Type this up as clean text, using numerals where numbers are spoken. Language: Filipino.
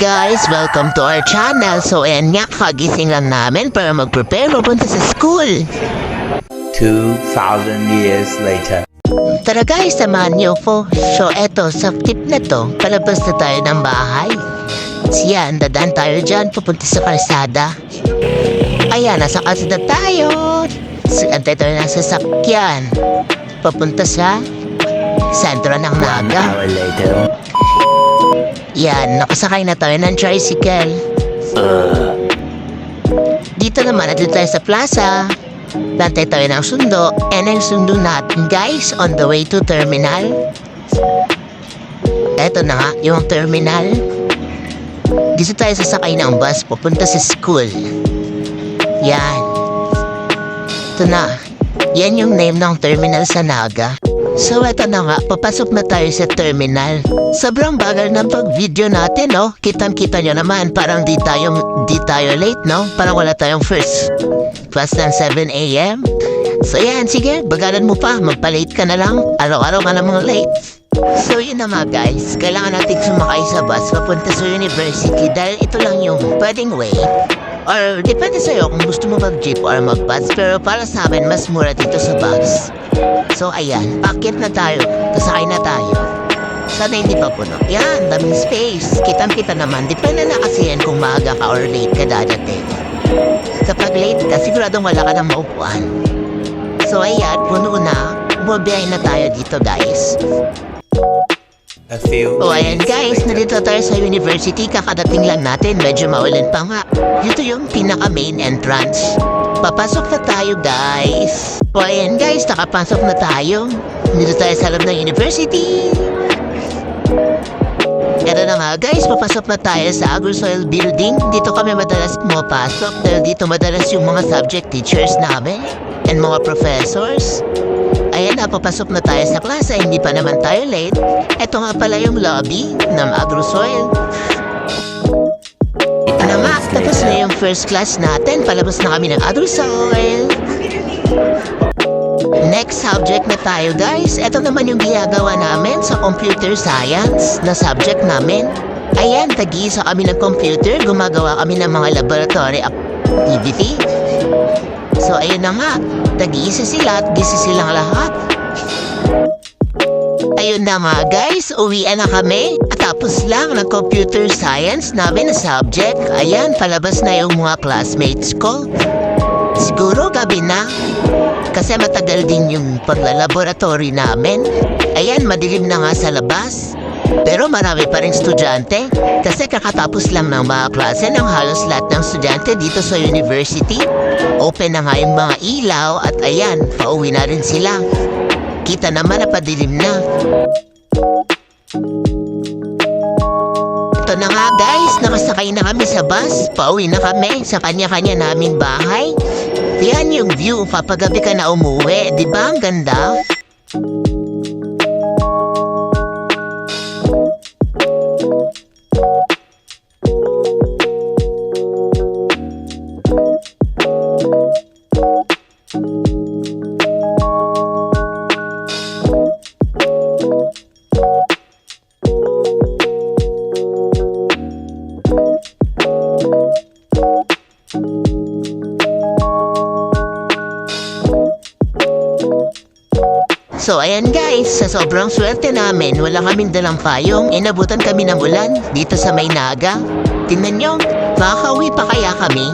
guys! Welcome to our channel. So ayan nga, kagising lang namin para mag-prepare papunta sa school. 2,000 years later. Tara guys, samahan niyo po. So eto, sa tip na to, palabas na tayo ng bahay. Siyan, dadaan tayo dyan, pupunta sa kalsada. Ayan, nasa kalsada tayo. Antay tayo ng sasakyan. Papunta sa sentro ng 1 Naga. hour later. Yan, nakasakay na tayo ng tricycle. Dito naman, natin tayo sa plaza. Lantay tayo ng sundo. And ang sundo natin, guys, on the way to terminal. Eto na nga, yung terminal. Dito tayo sasakay ng bus, pupunta sa school. Yan. Ito na. Yan yung name ng terminal sa Naga. So eto na nga, papasok na tayo sa terminal. Sobrang bagal ng pag-video natin, no? Kitang-kita nyo naman, parang di tayo late, no? Parang wala tayong first class ng 7 a.m. So yan, sige, bagalan mo pa, magpa-late ka na lang. Araw-araw ka namang late. So yun na mga guys, kailangan natin sumakay sa bus papunta sa university dahil ito lang yung pwedeng way. Or depende sa'yo kung gusto mo mag-jeep or mag-bus, pero para sa amin, mas mura dito sa bus. So ayan, packet na tayo, kasakay na tayo. Sana hindi pa puno. Yan, daming space. Kitang-kita naman, depende na kasi yan kung maaga ka or late ka dadating. Kapag late ka, siguradong wala ka ng maupuan. So ayan, puno na. Bumabiyahin na tayo dito guys. A few O ayan guys, nandito tayo sa university, kakadating lang natin, medyo maulan pa nga. Dito yung pinaka main entrance. Papasok na tayo guys. O ayan guys, nakapasok na tayo. Dito tayo sa loob ng university. Eto na nga guys, papasok na tayo sa Agrosoil building. Dito kami madalas pumapasok dahil dito madalas yung mga subject teachers namin and mga professors. Ayan na, papasok na tayo sa klase, hindi pa naman tayo late. Ito nga pala yung lobby ng Agrosoil. Ito na nga, tapos na yung first class natin. Palabas na kami ng Agrosoil. Next subject na tayo guys. Ito naman yung ginagawa namin sa computer science na subject namin. Ayan, tag-iisa kami ng computer. Gumagawa kami ng mga laboratory activity. So ayun na nga, tag-iisa sila at busy silang lahat. Ayun na nga guys, uwian na kami. At tapos lang ng computer science namin na subject. Ayan, palabas na yung mga classmates ko. Siguro gabi na. Kasi matagal din yung paglalaboratory namin. Ayan, madilim na nga sa labas. Pero marami pa rin estudyante. Kasi kakatapos lang ng mga klase ng halos lahat ng estudyante dito sa university. Open na nga yung mga ilaw at ayan, pauwi na rin sila. Kita naman na padilim na. Ito na nga guys, nakasakay na kami sa bus. Pauwi na kami sa kanya-kanya naming bahay. Yan yung view kapag gabi ka na umuwi. Diba ang ganda? So ayan guys, sa sobrang swerte namin, wala kaming dalang payong, inabutan kami ng ulan dito sa May Naga. Tingnan nyo, makakauwi pa kaya kami?